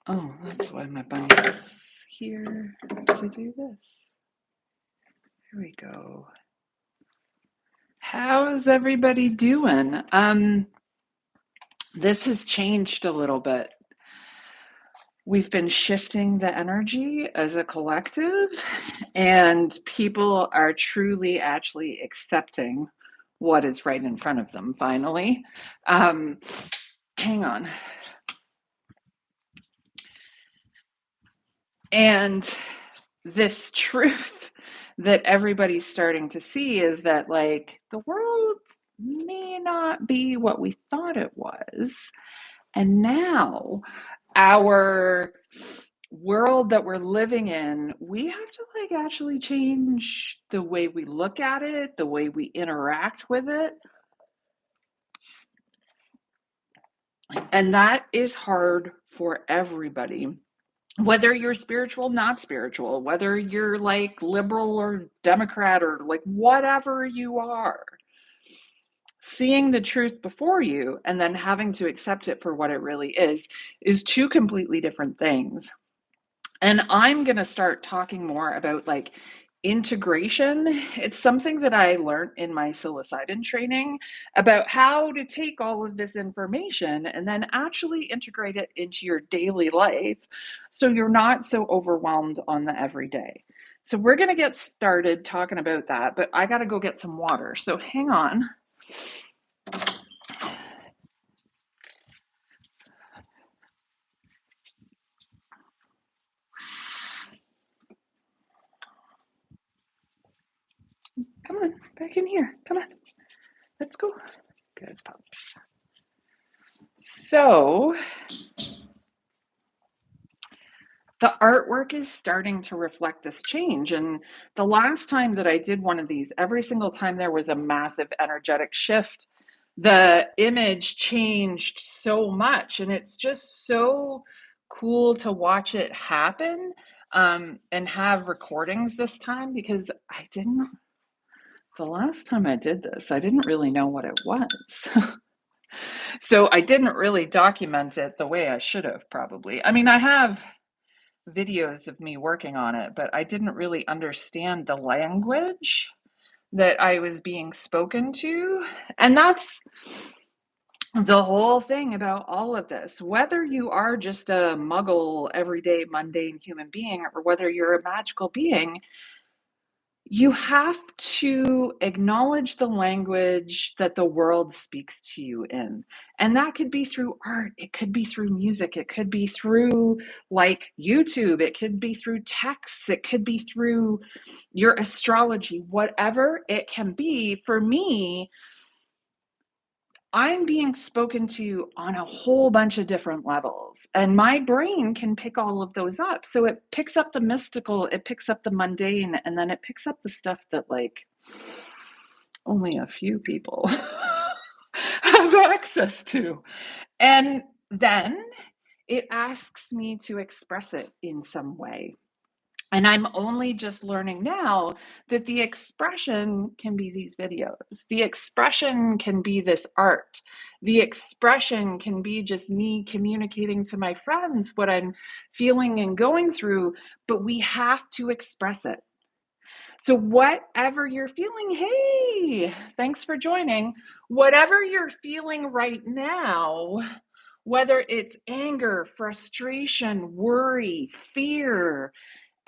Oh, that's why my bunny is here to do this. Here we go. How's everybody doing? This has changed a little bit. We've been shifting the energy as a collective, and people are truly actually accepting what is right in front of them finally. Hang on. And this truth that everybody's starting to see is that, like, the world may not be what we thought it was. And now, our world that we're living in, we have to, like, actually change the way we look at it, the way we interact with it. And that is hard for everybody. Whether you're spiritual, not spiritual, whether you're like liberal or Democrat or like whatever you are, seeing the truth before you and then having to accept it for what it really is two completely different things. And I'm going to start talking more about like integration. It's something that I learned in my psilocybin training about how to take all of this information and then actually integrate it into your daily life so you're not so overwhelmed on the everyday. So we're going to get started talking about that, but I got to go get some water. So hang on. Come on, back in here. Come on. Let's go. Good pups. So the artwork is starting to reflect this change. And the last time that I did one of these, every single time there was a massive energetic shift, the image changed so much. And it's just so cool to watch it happen and have recordings this time because the last time I did this, I didn't really know what it was. So I didn't really document it the way I should have probably. I mean, I have videos of me working on it, but I didn't really understand the language that I was being spoken to. And that's the whole thing about all of this. Whether you are just a muggle, everyday, mundane human being, or whether you're a magical being, you have to acknowledge the language that the world speaks to you in. And that could be through art, it could be through music, it could be through like YouTube, it could be through texts, it could be through your astrology, whatever it can be. For me, I'm being spoken to on a whole bunch of different levels, and my brain can pick all of those up. So it picks up the mystical, it picks up the mundane, and then it picks up the stuff that like only a few people have access to. And then it asks me to express it in some way. And I'm only just learning now that the expression can be these videos. The expression can be this art. The expression can be just me communicating to my friends what I'm feeling and going through, but we have to express it. So, whatever you're feeling, hey, thanks for joining. Whatever you're feeling right now, whether it's anger, frustration, worry, fear,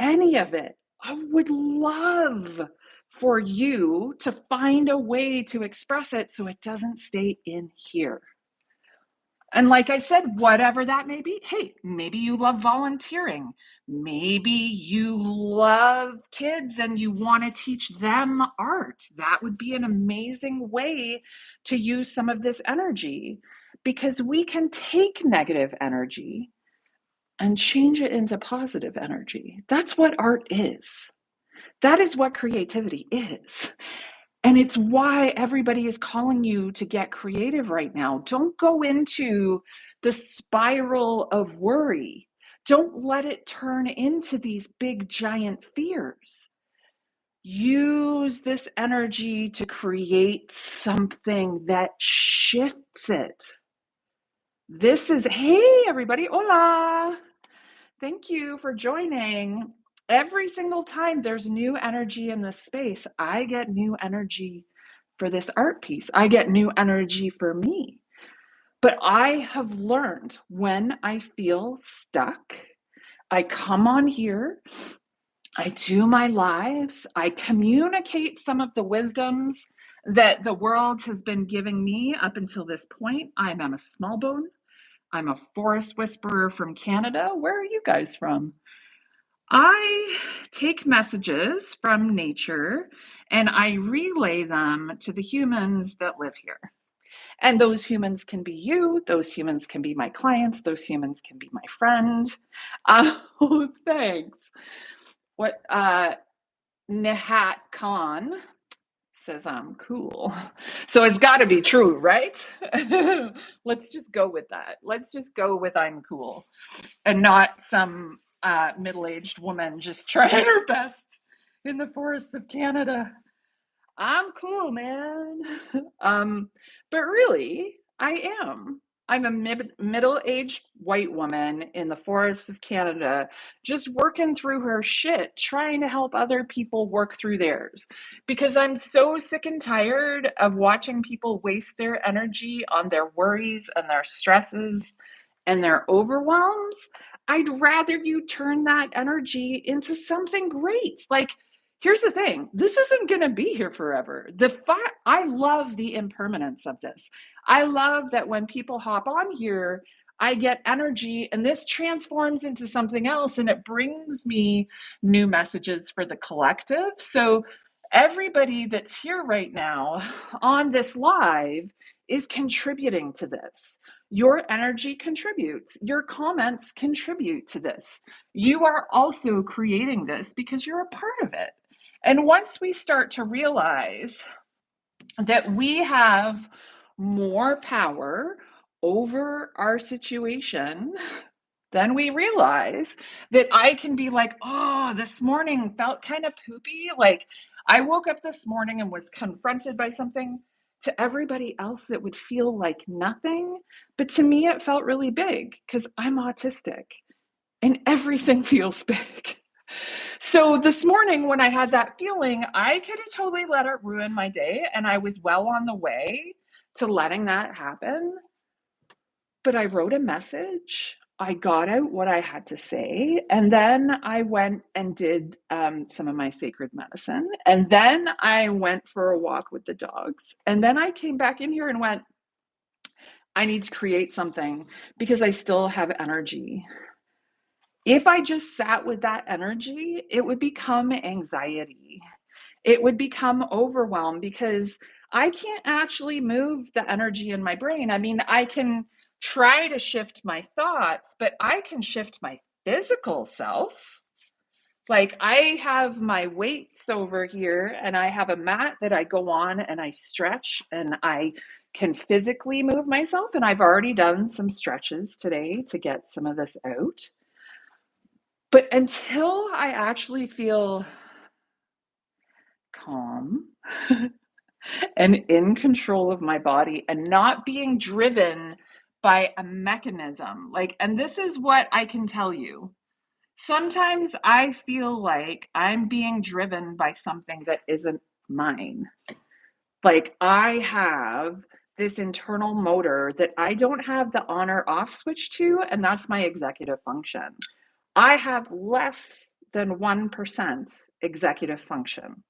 any of it, I would love for you to find a way to express it so it doesn't stay in here. And like I said, whatever that may be, hey, maybe you love volunteering. Maybe you love kids and you want to teach them art. That would be an amazing way to use some of this energy because we can take negative energy and change it into positive energy. That's what art is. That is what creativity is. And it's why everybody is calling you to get creative right now. Don't go into the spiral of worry. Don't let it turn into these big, giant fears. Use this energy to create something that shifts it. This is, hey, everybody, hola. Thank you for joining. Every single time there's new energy in this space, I get new energy for this art piece. I get new energy for me. But I have learned when I feel stuck, I come on here, I do my lives, I communicate some of the wisdoms that the world has been giving me up until this point. I'm a Smallbone. I'm a forest whisperer from Canada. Where are you guys from? I take messages from nature and I relay them to the humans that live here. And those humans can be you, those humans can be my clients, those humans can be my friend. Oh, thanks. What Nihat Khan says I'm cool. So it's got to be true, right? Let's just go with that. Let's just go with I'm cool and not some middle-aged woman just trying her best in the forests of Canada. I'm cool, man. But really, I am. I'm a middle-aged white woman in the forests of Canada, just working through her shit, trying to help other people work through theirs. Because I'm so sick and tired of watching people waste their energy on their worries and their stresses and their overwhelms. I'd rather you turn that energy into something great. Like, here's the thing, this isn't going to be here forever. I love the impermanence of this. I love that when people hop on here, I get energy and this transforms into something else and it brings me new messages for the collective. So everybody that's here right now on this live is contributing to this. Your energy contributes. Your comments contribute to this. You are also creating this because you're a part of it. And once we start to realize that we have more power over our situation, then we realize that I can be like, oh, this morning felt kind of poopy. Like I woke up this morning and was confronted by something. To everybody else, it would feel like nothing. But to me, it felt really big because I'm autistic and everything feels big. So this morning, when I had that feeling, I could have totally let it ruin my day. And I was well on the way to letting that happen. But I wrote a message. I got out what I had to say. And then I went and did some of my sacred medicine. And then I went for a walk with the dogs. And then I came back in here and went, I need to create something because I still have energy. If I just sat with that energy, it would become anxiety. It would become overwhelm because I can't actually move the energy in my brain. I mean, I can try to shift my thoughts, but I can shift my physical self. Like I have my weights over here and I have a mat that I go on and I stretch and I can physically move myself. And I've already done some stretches today to get some of this out. But until I actually feel calm and in control of my body and not being driven by a mechanism, like, and this is what I can tell you. Sometimes I feel like I'm being driven by something that isn't mine. Like I have this internal motor that I don't have the on or off switch to, and that's my executive function. I have less than 1% executive function.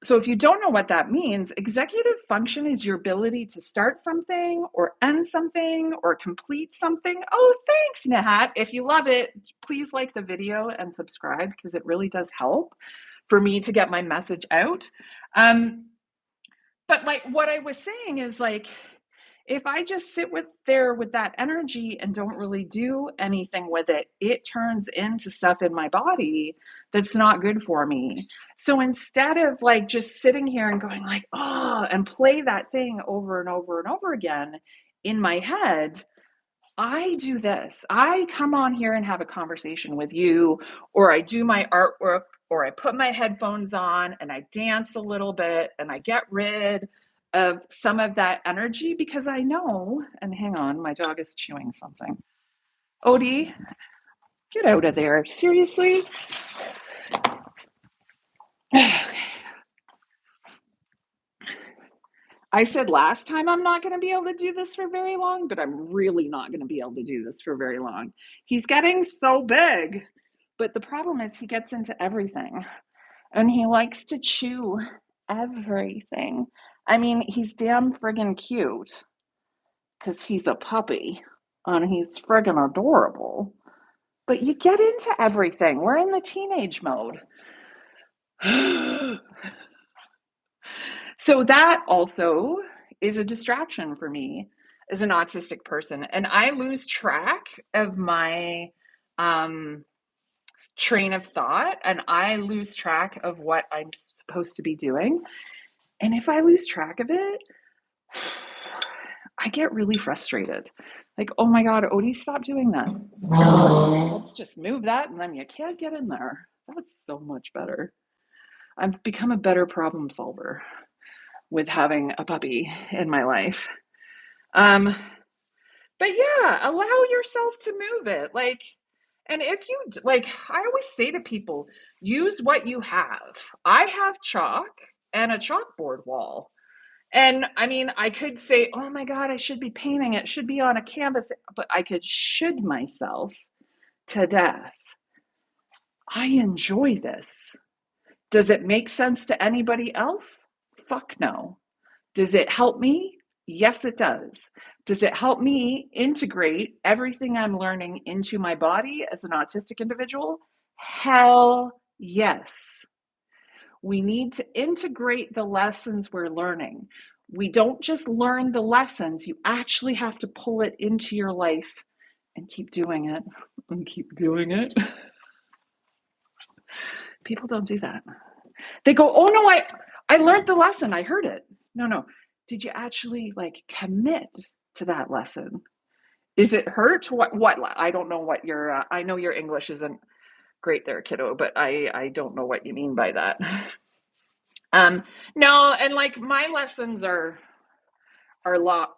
So if you don't know what that means, executive function is your ability to start something or end something or complete something. Oh, thanks, Nihat. If you love it, please like the video and subscribe because it really does help for me to get my message out. But like what I was saying is like, if I just sit with that energy and don't really do anything with it, it turns into stuff in my body that's not good for me. So instead of like just sitting here and going like, oh, and play that thing over and over and over again in my head, I do this. I come on here and have a conversation with you, or I do my artwork, or I put my headphones on and I dance a little bit and I get rid of some of that energy because I know, and hang on, my dog is chewing something. Odie, Get out of there. Seriously? I said last time I'm not going to be able to do this for very long, but I'm really not going to be able to do this for very long. He's getting so big, but the problem is he gets into everything and he likes to chew everything. I mean, he's damn friggin' cute because he's a puppy and he's friggin' adorable. But you get into everything. We're in the teenage mode. So that also is a distraction for me as an autistic person. And I lose track of my train of thought and I lose track of what I'm supposed to be doing. And if I lose track of it, I get really frustrated. Like, oh my God, Odie, stop doing that. Let's just move that and then you can't get in there. That's so much better. I've become a better problem solver with having a puppy in my life. But yeah, allow yourself to move it. Like, and if you like, I always say to people, use what you have. I have chalk and a chalkboard wall. And I mean, I could say, oh my God, I should be painting it, should be on a canvas, but I could should myself to death. I enjoy this. Does it make sense to anybody else? Fuck no. Does it help me? Yes, it does. Does it help me integrate everything I'm learning into my body as an autistic individual? Hell yes. We need to integrate the lessons we're learning. We don't just learn the lessons, you actually have to pull it into your life and keep doing it and keep doing it. People don't do that. They go, oh no, I learned the lesson. I heard it. No. Did you actually like commit to that lesson? Is it hurt? What? I don't know what your, I know your English isn't great there, kiddo, but I don't know what you mean by that. No, and like my lessons are a lot,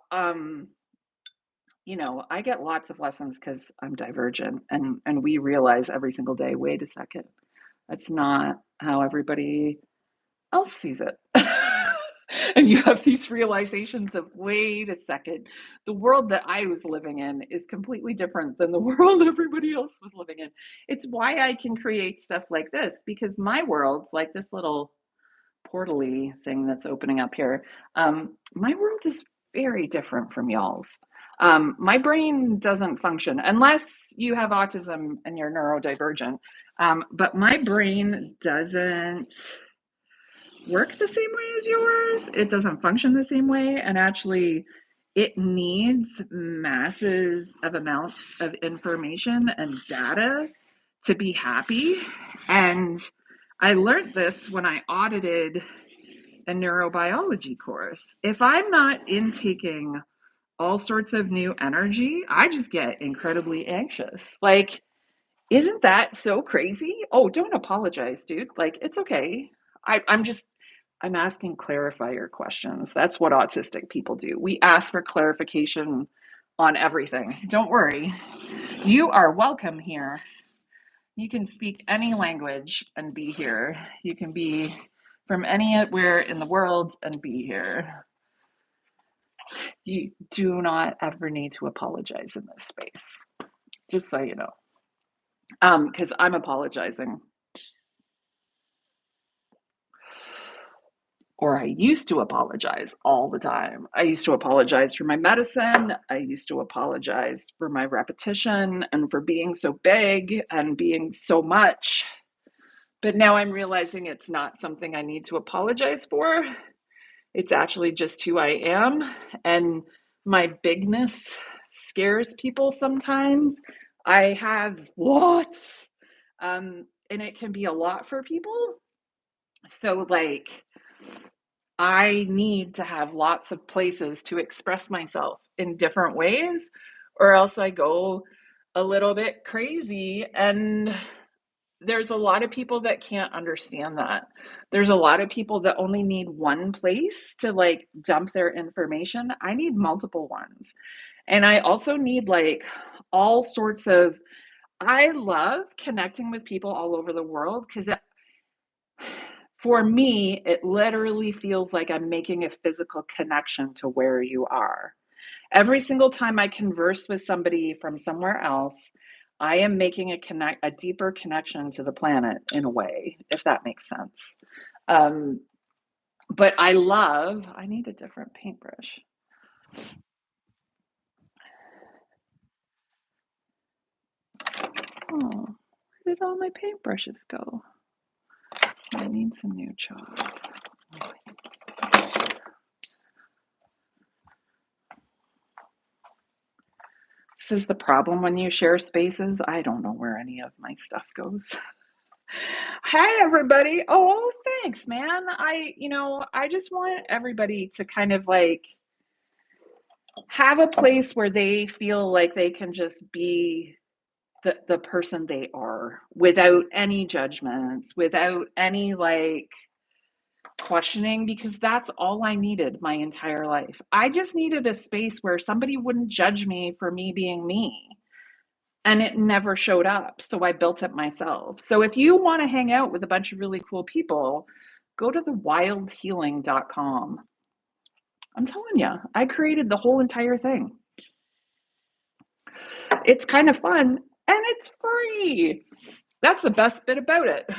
you know, I get lots of lessons because I'm divergent and we realize every single day, wait a second, that's not how everybody else sees it. And you have these realizations of, wait a second, the world that I was living in is completely different than the world everybody else was living in. It's why I can create stuff like this, because my world, like this little portally thing that's opening up here, my world is very different from y'all's. My brain doesn't function unless you have autism and you're neurodivergent. But my brain doesn't work the same way as yours. It doesn't function the same way. And actually, it needs masses of amounts of information and data to be happy. And I learned this when I audited a neurobiology course. If I'm not intaking all sorts of new energy, I just get incredibly anxious. Like, isn't that so crazy? Oh, don't apologize, dude. Like, it's okay. I'm asking clarifier questions. That's what autistic people do. We ask for clarification on everything. Don't worry. You are welcome here. You can speak any language and be here. You can be from anywhere in the world and be here. You do not ever need to apologize in this space, just so you know. Because I'm apologizing. Or I used to apologize all the time. I used to apologize for my medicine. I used to apologize for my repetition and for being so big and being so much. But now I'm realizing it's not something I need to apologize for. It's actually just who I am. And my bigness scares people sometimes. I have lots, and it can be a lot for people. So, like, I need to have lots of places to express myself in different ways, or else I go a little bit crazy. And there's a lot of people that can't understand that. There's a lot of people that only need one place to like dump their information. I need multiple ones. And I also need like all sorts of I love connecting with people all over the world because for me, it literally feels like I'm making a physical connection to where you are. Every single time I converse with somebody from somewhere else, I am making a deeper connection to the planet in a way, if that makes sense. Um, but I need a different paintbrush. Oh, where did all my paintbrushes go? I need some new chalk. This is the problem when you share spaces. I don't know where any of my stuff goes. Hi, everybody. Oh, thanks, man. I just want everybody to kind of like have a place where they feel like they can just be the person they are without any judgments, without any like questioning, because that's all I needed my entire life. I just needed a space where somebody wouldn't judge me for me being me. And it never showed up. So I built it myself. So if you want to hang out with a bunch of really cool people, go to thewildhealing.com. I'm telling you, I created the whole entire thing. It's kind of fun and it's free. That's the best bit about it.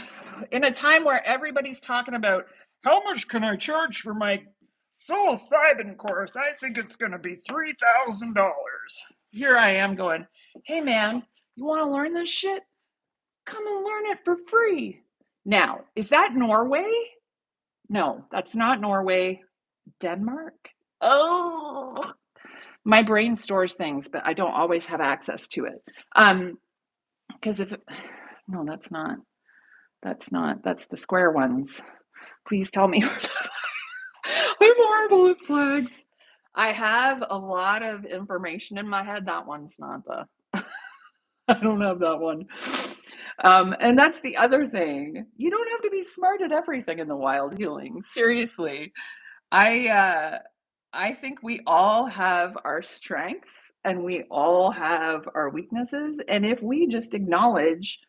In a time where everybody's talking about how much can I charge for my psilocybin course, I think it's going to be $3,000. Here I am going, hey man, you want to learn this shit? Come and learn it for free. Now, is that Norway? No, that's not Norway. Denmark? Oh, my brain stores things, but I don't always have access to it. Because if no, that's the square ones. Please tell me. I'm horrible at flags. I have a lot of information in my head. That one's not the. I don't have that one. And that's the other thing. You don't have to be smart at everything in the wild healing. Seriously. I uh I think we all have our strengths and we all have our weaknesses. And if we just acknowledge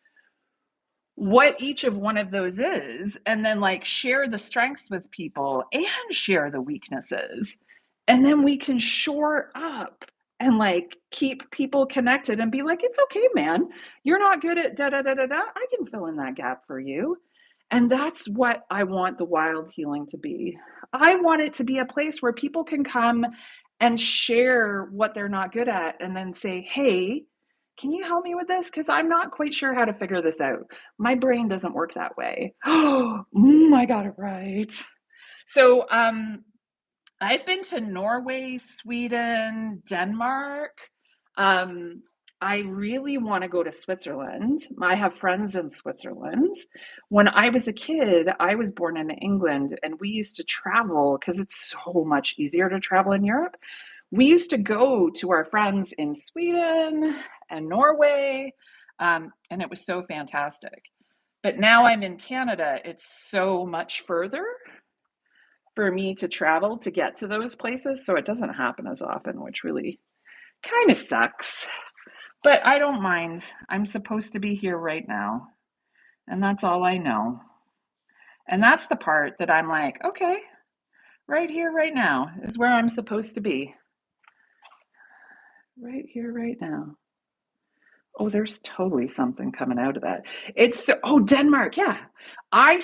what each of one of those is, and then like share the strengths with people and share the weaknesses, and then we can shore up and like keep people connected and be like, it's okay, man, you're not good at da da da da da, I can fill in that gap for you. And that's what I want the wild healing to be. I want it to be a place where people can come and share what they're not good at and then say, hey, can you help me with this? Because I'm not quite sure how to figure this out. My brain doesn't work that way. Oh, I got it right. So I've been to Norway, Sweden, Denmark. Um, I really want to go to Switzerland. I have friends in Switzerland. When I was a kid, I was born in England and we used to travel because it's so much easier to travel in Europe. We used to go to our friends in Sweden and Norway, and it was so fantastic. But now I'm in Canada, it's so much further for me to travel to get to those places. So it doesn't happen as often, which really kind of sucks. But I don't mind. I'm supposed to be here right now. And that's all I know. And that's the part that I'm like, okay, right here, right now is where I'm supposed to be. Right here, right now. Oh, there's totally something coming out of that. Oh, Denmark. Yeah. I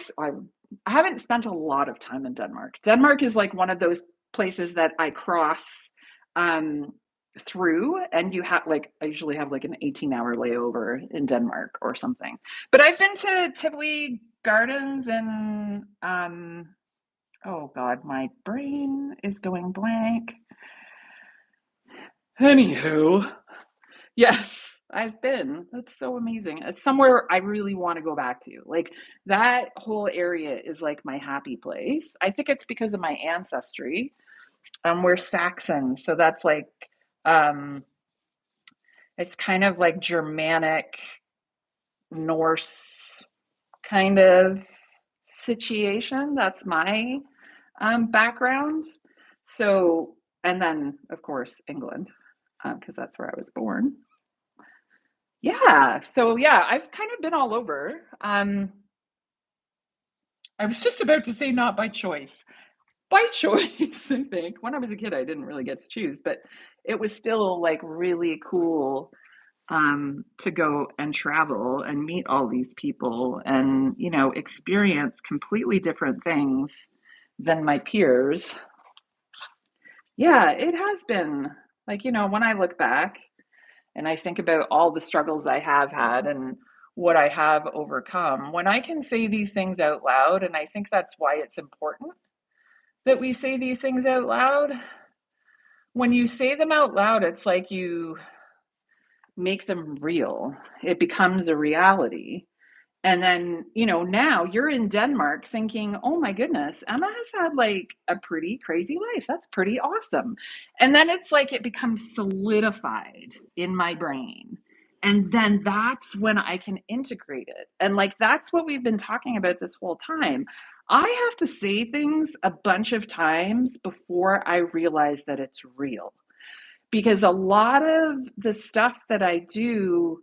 haven't spent a lot of time in Denmark. Denmark is like one of those places that I cross um, through, and I usually have like an 18-hour layover in Denmark or something. But I've been to Tivoli Gardens and oh God, my brain is going blank. Anywho, yes, I've been. That's so amazing. It's somewhere I really want to go back to. Like that whole area is like my happy place. I think it's because of my ancestry. We're Saxon, so that's like um it's kind of like Germanic, Norse kind of situation. That's my background. So, and then of course England, because that's where I was born. Yeah, so yeah, I've kind of been all over. I was just about to say not by choice. By choice, I think. When I was a kid, I didn't really get to choose, but it was still like really cool to go and travel and meet all these people and, experience completely different things than my peers. Yeah, it has been. Like, when I look back and I think about all the struggles I have had and what I have overcome, when I can say these things out loud, and I think that's why it's important that we say these things out loud. When you say them out loud, it's like you make them real. It becomes a reality. And then, now you're in Denmark thinking, oh my goodness, Emma has had like a pretty crazy life. That's pretty awesome. And then it's like it becomes solidified in my brain. And then that's when I can integrate it. And like that's what we've been talking about this whole time. I have to say things a bunch of times before I realize that it's real, because a lot of the stuff that I do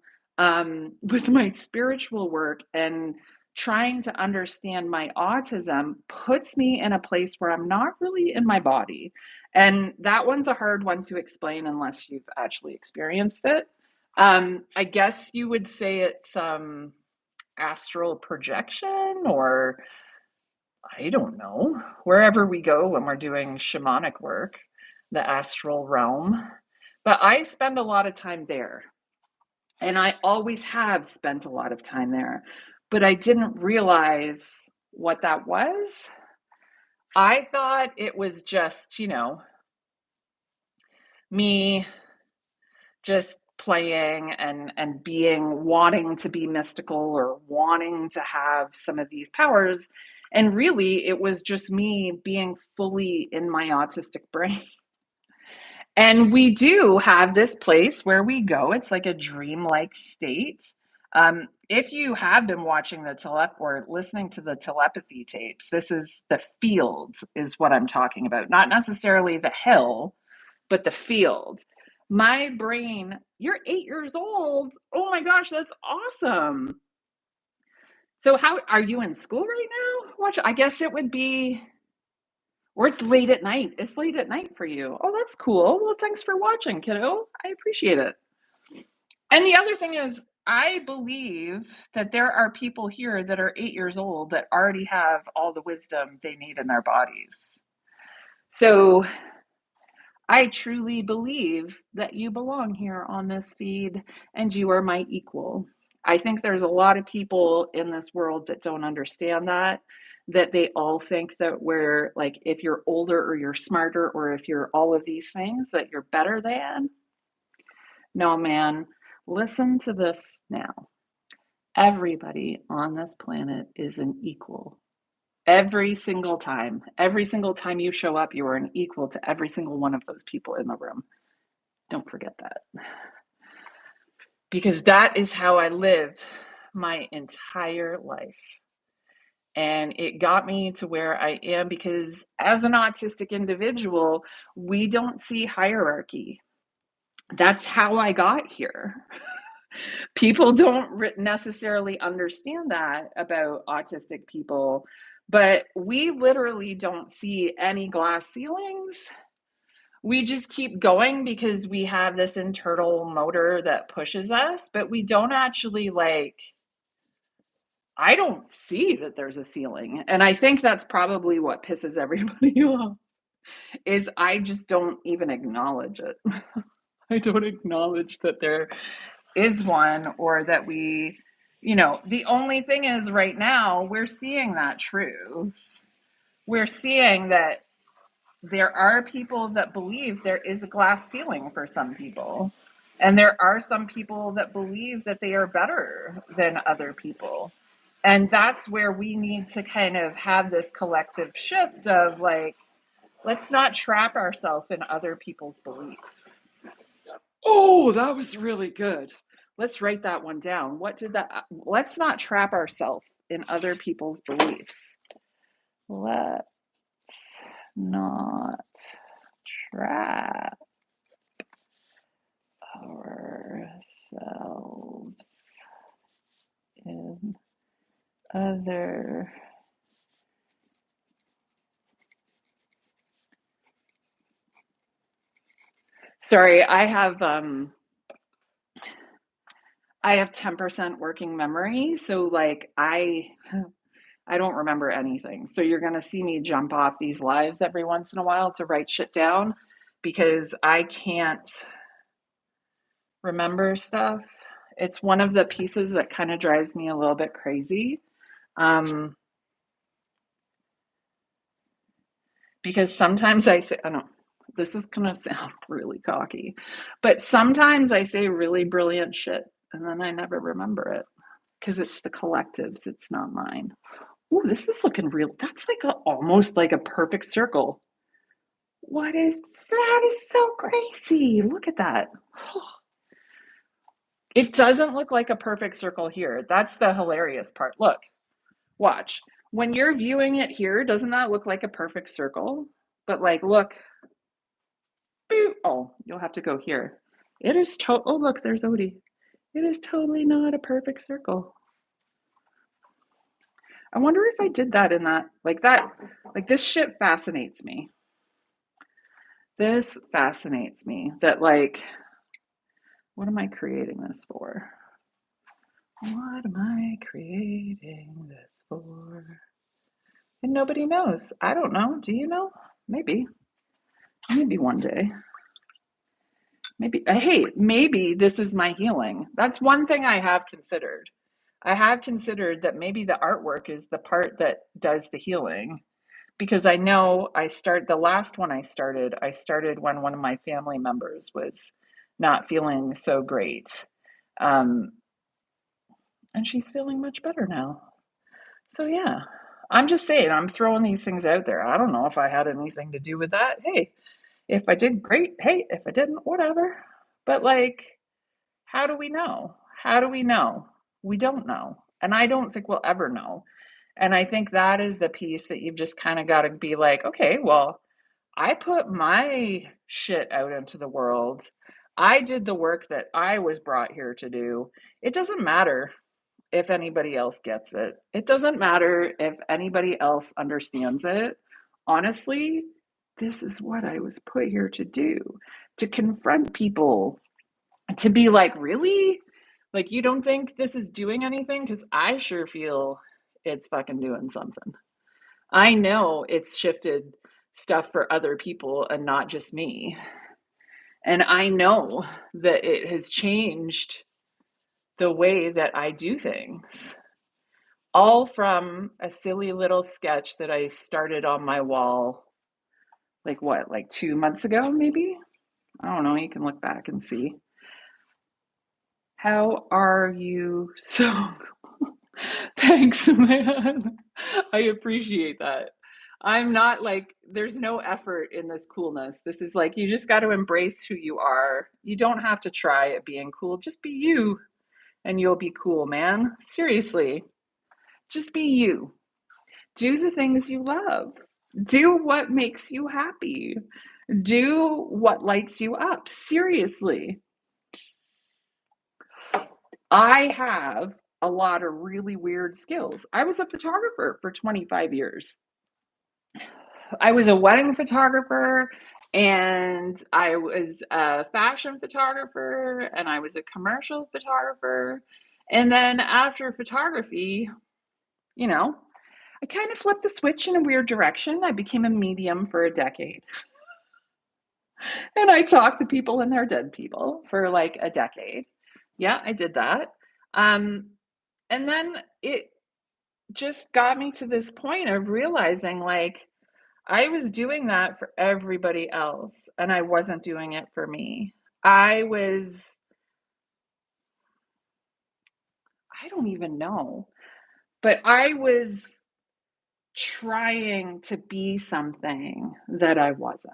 with my spiritual work and trying to understand my autism puts me in a place where I'm not really in my body. And that one's a hard one to explain unless you've actually experienced it. I guess you would say it's astral projection, or I don't know, wherever we go when we're doing shamanic work, the astral realm. But I spend a lot of time there, and I always have spent a lot of time there. But I didn't realize what that was. I thought it was just, me just playing and being wanting to be mystical or wanting to have some of these powers. And really, it was just me being fully in my autistic brain. And we do have this place where we go. It's like a dreamlike state. If you have been watching the or listening to the telepathy tapes, this is the field, is what I'm talking about. Not necessarily the hill, but the field. My brain, you're 8 years old. Oh my gosh, that's awesome. So, how are you in school right now? Watch, I guess it would be, or it's late at night. It's late at night for you. Oh, that's cool. Well, thanks for watching, kiddo. I appreciate it. And the other thing is, I believe that there are people here that are 8 years old that already have all the wisdom they need in their bodies. So I truly believe that you belong here on this feed and you are my equal. I think there's a lot of people in this world that don't understand that they all think that we're like, if you're older or you're smarter or if you're all of these things, that you're better than. No, man, listen to this now. Everybody on this planet is an equal. Every single time you show up, you are an equal to every single one of those people in the room. Don't forget that. Because that is how I lived my entire life. And it got me to where I am because as an autistic individual, we don't see hierarchy. That's how I got here. People don't necessarily understand that about autistic people, but we literally don't see any glass ceilings. We just keep going because we have this internal motor that pushes us, but we don't actually like, I don't see that there's a ceiling. And I think that's probably what pisses everybody off is I just don't even acknowledge it. I don't acknowledge that there is one, or that the only thing is right now we're seeing that truth. We're seeing that there are people that believe there is a glass ceiling for some people. And there are some people that believe that they are better than other people. And that's where we need to kind of have this collective shift of like, let's not trap ourselves in other people's beliefs. Oh, that was really good. Let's write that one down. What did that? Let's not trap ourselves in other people's beliefs. Let's not trap ourselves ourselves in other sorry, I have 10% working memory, so like I don't remember anything. So you're going to see me jump off these lives every once in a while to write shit down because I can't remember stuff. It's one of the pieces that kind of drives me a little bit crazy. Um, because sometimes I say, I don't know, this is going to sound really cocky, but sometimes I say really brilliant shit and then I never remember it because it's the collectives, it's not mine. Ooh, this is looking real. That's like almost like a perfect circle. What is that? Is so crazy. Look at that. It doesn't look like a perfect circle here. That's the hilarious part. Look, watch. When you're viewing it here, doesn't that look like a perfect circle? But like, look. Boop. Oh, you'll have to go here. It is oh, look, there's Odie. It is totally not a perfect circle. I wonder if I did that in that, like this shit fascinates me. This fascinates me that like, what am I creating this for? What am I creating this for? And nobody knows. I don't know. Do you know? Maybe. Maybe one day. Maybe, hey, maybe this is my healing. That's one thing I have considered. I have considered that maybe the artwork is the part that does the healing because I know the last one I started when one of my family members was not feeling so great. Um, and she's feeling much better now. So yeah, I'm just saying, I'm throwing these things out there. I don't know if I had anything to do with that. Hey, if I did, great. Hey, if I didn't, whatever. But like, how do we know? How do we know? We don't know. And I don't think we'll ever know. And I think that is the piece that you've just kind of got to be like, okay, well, I put my shit out into the world. I did the work that I was brought here to do. It doesn't matter if anybody else gets it. It doesn't matter if anybody else understands it. Honestly, this is what I was put here to do, to confront people, to be like, really? Like, you don't think this is doing anything? Because I sure feel it's fucking doing something. I know it's shifted stuff for other people and not just me. And I know that it has changed the way that I do things. All from a silly little sketch that I started on my wall, like what, like 2 months ago, maybe? I don't know. You can look back and see. How are you? So, thanks, man. I appreciate that. I'm not like, there's no effort in this coolness. This is like, you just got to embrace who you are. You don't have to try at being cool. Just be you and you'll be cool, man. Seriously, just be you. Do the things you love. Do what makes you happy. Do what lights you up. Seriously. I have a lot of really weird skills. I was a photographer for 25 years. I was a wedding photographer and I was a fashion photographer and I was a commercial photographer. And then after photography, you know, I kind of flipped the switch in a weird direction. I became a medium for a decade. And I talked to people and their dead people for like a decade. Yeah, I did that. Um, and then it just got me to this point of realizing like I was doing that for everybody else and I wasn't doing it for me. I was, I don't even know, but I was trying to be something that I wasn't.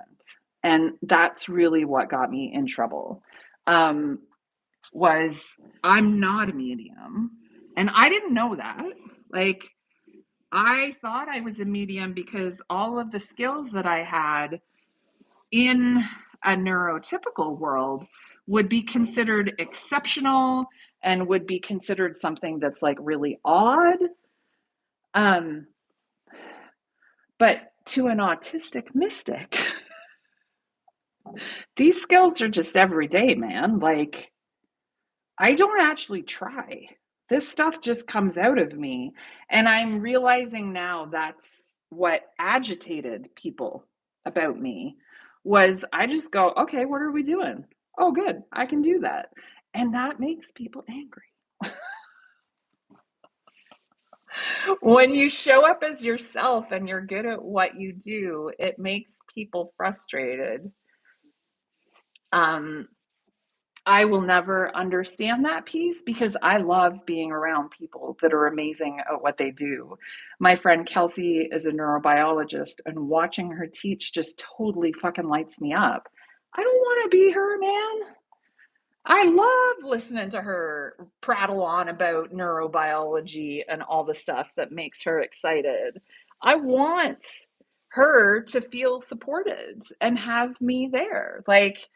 And that's really what got me in trouble. Um, was I'm not a medium. And I didn't know that. Like, I thought I was a medium because all of the skills that I had in a neurotypical world would be considered exceptional and would be considered something that's like really odd. Um, but to an autistic mystic, these skills are just every day, man. Like, I don't actually try. This stuff just comes out of me. And I'm realizing now that's what agitated people about me was I just go, okay, what are we doing? Oh, good. I can do that. And that makes people angry. When you show up as yourself and you're good at what you do, it makes people frustrated. Um, I will never understand that piece because I love being around people that are amazing at what they do. My friend Kelsey is a neurobiologist, and watching her teach just totally fucking lights me up. I don't want to be her, man. I love listening to her prattle on about neurobiology and all the stuff that makes her excited. I want her to feel supported and have me there. Like,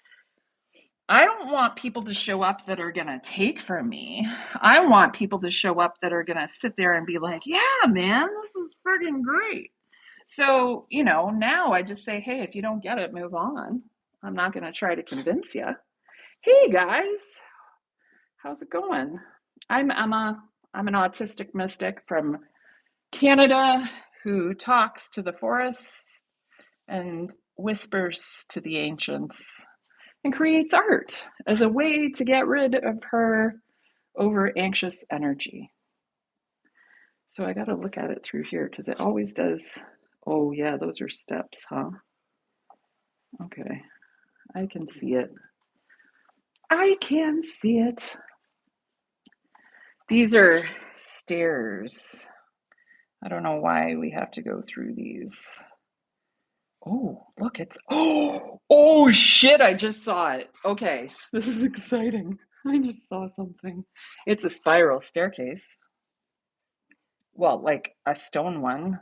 I don't want people to show up that are going to take from me. I want people to show up that are going to sit there and be like, yeah, man, this is friggin' great. So, now I just say, hey, if you don't get it, move on. I'm not going to try to convince you. Hey, guys, how's it going? I'm Emma. I'm an autistic mystic from Canada who talks to the forests and whispers to the ancients and creates art as a way to get rid of her over anxious energy. So I got to look at it through here because it always does. Oh, yeah, those are steps, huh? Okay, I can see it. I can see it. These are stairs. I don't know why we have to go through these. Oh, look, oh shit, I just saw it. Okay, this is exciting. I just saw something. It's a spiral staircase. Well, like a stone one.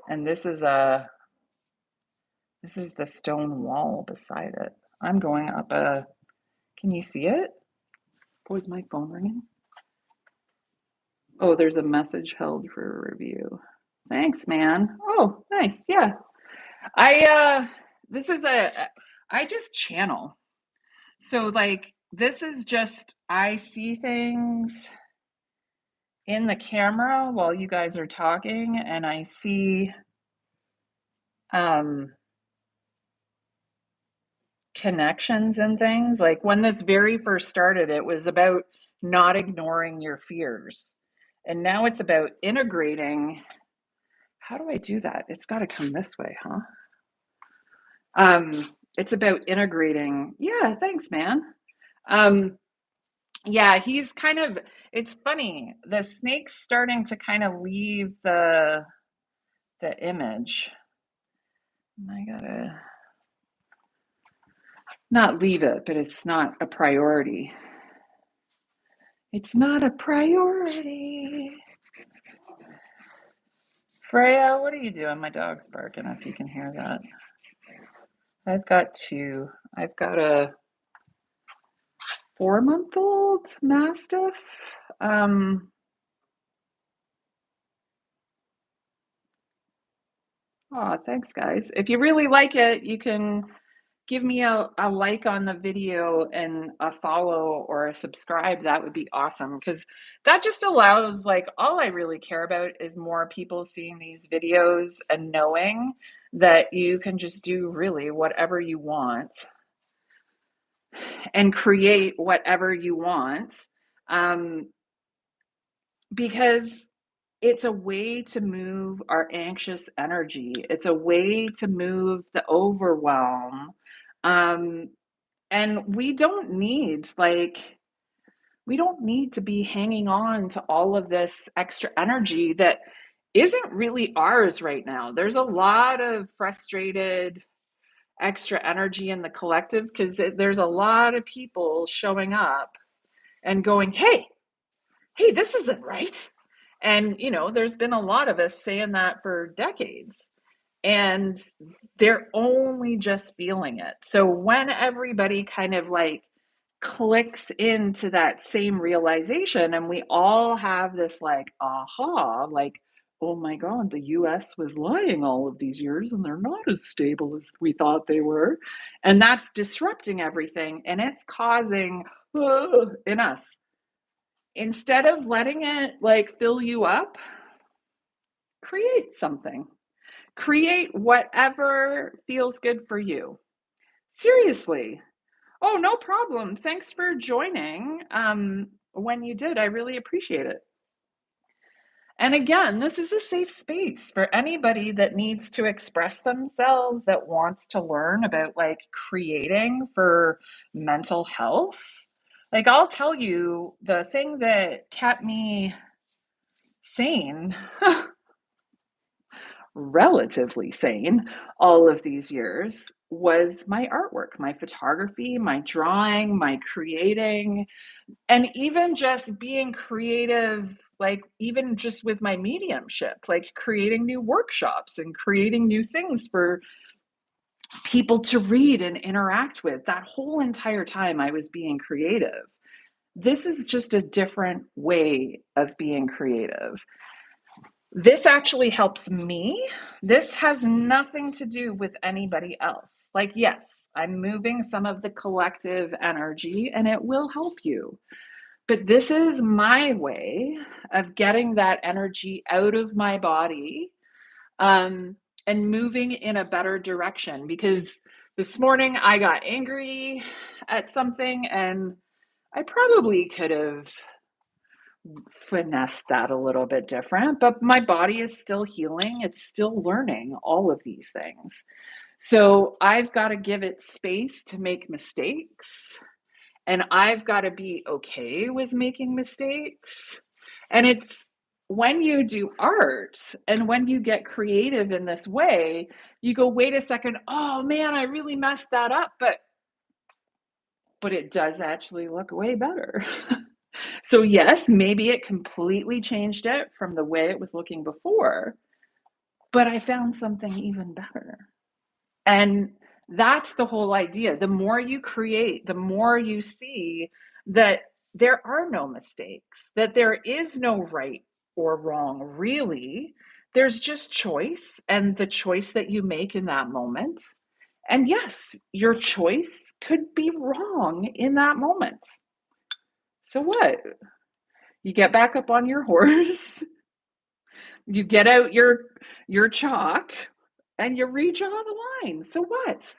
And this is the stone wall beside it. I'm going up can you see it? Oh, is my phone ringing? Oh, there's a message held for review. Thanks, man. Oh, nice. Yeah. This is I just channel. So like this is just I see things in the camera while you guys are talking and I see connections and things. Like when this very first started, it was about not ignoring your fears. And now it's about integrating. How do I do that? It's got to come this way, huh? It's about integrating. Yeah, thanks, man. Yeah, he's kind of, it's funny. The snake's starting to kind of leave the image. I gotta not leave it, but it's not a priority. It's not a priority. Freya, what are you doing? My dog's barking, if you can hear that. I've got two. I've got a 4-month-old Mastiff. Oh, thanks, guys. If you really like it, you can give me a like on the video and a follow or a subscribe. That would be awesome because that just allows, like, all I really care about is more people seeing these videos and knowing that you can just do really whatever you want and create whatever you want, because it's a way to move our anxious energy. It's a way to move the overwhelm. And we don't need to be hanging on to all of this extra energy that isn't really ours right now. There's a lot of frustrated extra energy in the collective because there's a lot of people showing up and going, hey, this isn't right. And, there's been a lot of us saying that for decades. And they're only just feeling it. So when everybody kind of like clicks into that same realization, and we all have this like aha, like, oh my God, the US was lying all of these years and they're not as stable as we thought they were. And that's disrupting everything and it's causing in us. Instead of letting it like fill you up, create something. Create whatever feels good for you. Seriously. Oh, no problem. Thanks for joining. When you did, I really appreciate it. And again, this is a safe space for anybody that needs to express themselves, that wants to learn about like creating for mental health. Like, I'll tell you, the thing that kept me sane, relatively sane, all of these years was my artwork, my photography, my drawing, my creating, and even just being creative, like even just with my mediumship, like creating new workshops and creating new things for people to read and interact with. That whole entire time I was being creative. This is just a different way of being creative. This actually helps me. This has nothing to do with anybody else. Like, yes, I'm moving some of the collective energy and it will help you. But this is my way of getting that energy out of my body, and moving in a better direction. Because this morning I got angry at something and I probably could have finessed that a little bit different, but my body is still healing. It's still learning all of these things. So I've got to give it space to make mistakes. And I've got to be okay with making mistakes. And it's when you do art and when you get creative in this way, you go, wait a second, oh man, I really messed that up. But it does actually look way better. So yes, maybe it completely changed it from the way it was looking before, but I found something even better. And that's the whole idea. The more you create, the more you see that there are no mistakes, that there is no right or wrong, really. There's just choice and the choice that you make in that moment. And yes, your choice could be wrong in that moment. So what? You get back up on your horse, you get out your chalk, and you redraw the line. So what?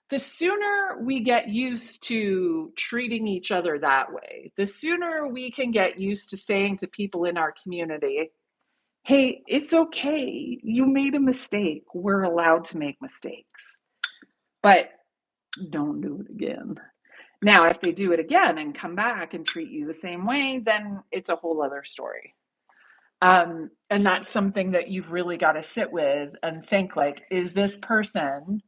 The sooner we get used to treating each other that way, the sooner we can get used to saying to people in our community, hey, it's okay. You made a mistake. We're allowed to make mistakes, but don't do it again. Now, if they do it again and come back and treat you the same way, then it's a whole other story. And that's something that you've really got to sit with and think like, is this person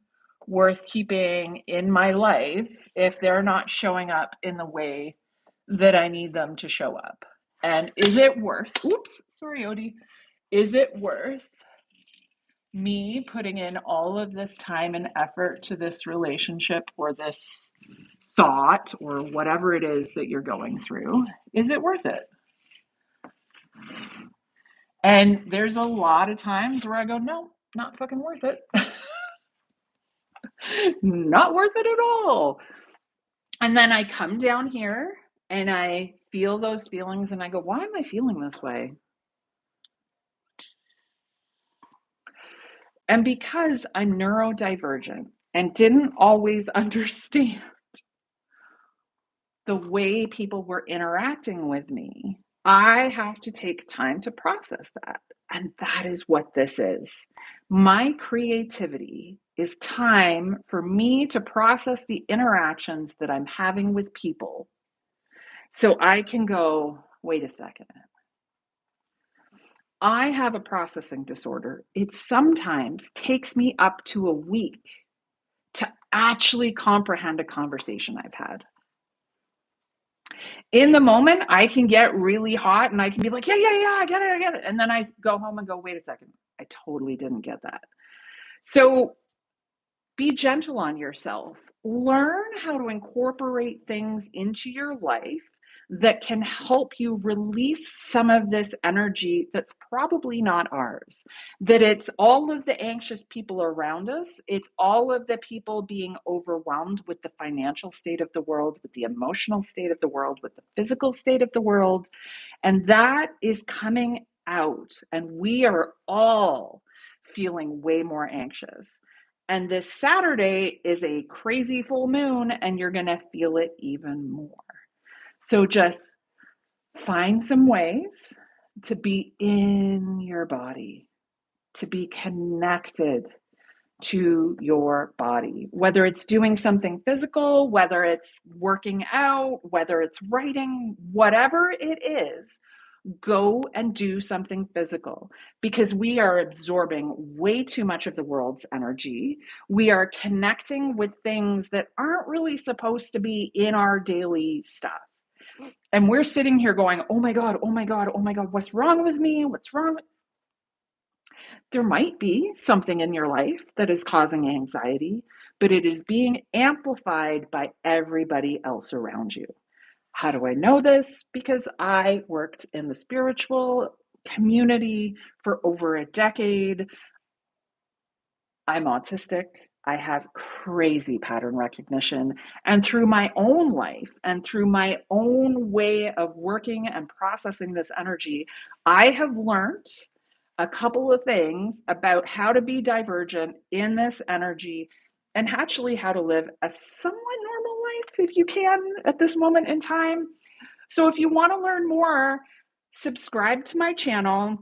worth keeping in my life if they're not showing up in the way that I need them to show up? And is it worth, oops, sorry, Odie, is it worth me putting in all of this time and effort to this relationship or this thought or whatever it is that you're going through? Is it worth it? And there's a lot of times where I go, no, not fucking worth it. Not worth it at all. And then I come down here and I feel those feelings and I go, why am I feeling this way? And because I'm neurodivergent and didn't always understand the way people were interacting with me, I have to take time to process that. And that is what this is. My creativity is time for me to process the interactions that I'm having with people. So I can go, wait a second. I have a processing disorder. It sometimes takes me up to a week to actually comprehend a conversation I've had. In the moment, I can get really hot and I can be like, yeah, I get it. And then I go home and go, wait a second, I totally didn't get that. So be gentle on yourself. Learn how to incorporate things into your life that can help you release some of this energy that's probably not ours. That it's all of the anxious people around us, it's all of the people being overwhelmed with the financial state of the world, with the emotional state of the world, with the physical state of the world. And that is coming out. And we are all feeling way more anxious. And this Saturday is a crazy full moon, and you're going to feel it even more. So just find some ways to be in your body, to be connected to your body, whether it's doing something physical, whether it's working out, whether it's writing, whatever it is. Go and do something physical because we are absorbing way too much of the world's energy. We are connecting with things that aren't really supposed to be in our daily stuff. And we're sitting here going, oh my God, oh my God, oh my God, what's wrong with me? What's wrong? There might be something in your life that is causing anxiety, but it is being amplified by everybody else around you. How do I know this? Because I worked in the spiritual community for over a decade. I'm autistic. I have crazy pattern recognition. And through my own life and through my own way of working and processing this energy, I have learned a couple of things about how to be divergent in this energy and actually how to live a somewhat normal life if you can at this moment in time. So if you want to learn more, subscribe to my channel,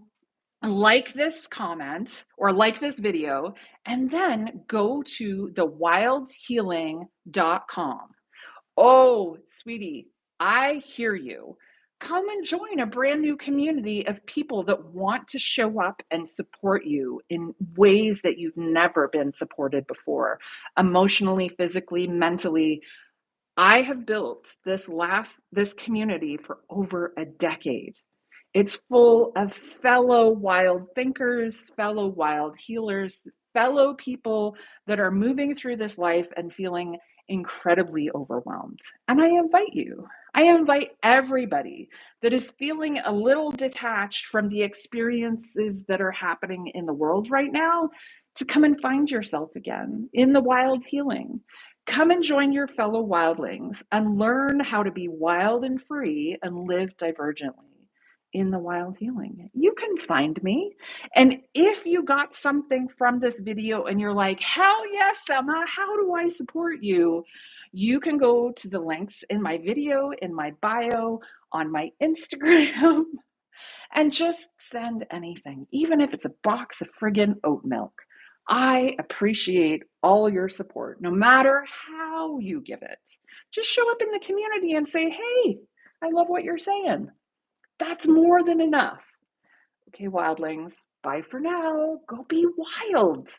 like this comment or like this video, and then go to thewildhealing.com. Oh, sweetie, I hear you. Come and join a brand new community of people that want to show up and support you in ways that you've never been supported before, emotionally, physically, mentally. I have built this community for over a decade. It's full of fellow wild thinkers, fellow wild healers, fellow people that are moving through this life and feeling incredibly overwhelmed. And I invite you, I invite everybody that is feeling a little detached from the experiences that are happening in the world right now to come and find yourself again in the wild healing. Come and join your fellow wildlings and learn how to be wild and free and live divergently in the wild healing. You can find me. And if you got something from this video and you're like, hell yes, Emma, how do I support you? You can go to the links in my video, in my bio, on my Instagram, and just send anything, even if it's a box of friggin' oat milk. I appreciate all your support, no matter how you give it. Just show up in the community and say, hey, I love what you're saying. That's more than enough. Okay, wildlings, bye for now. Go be wild.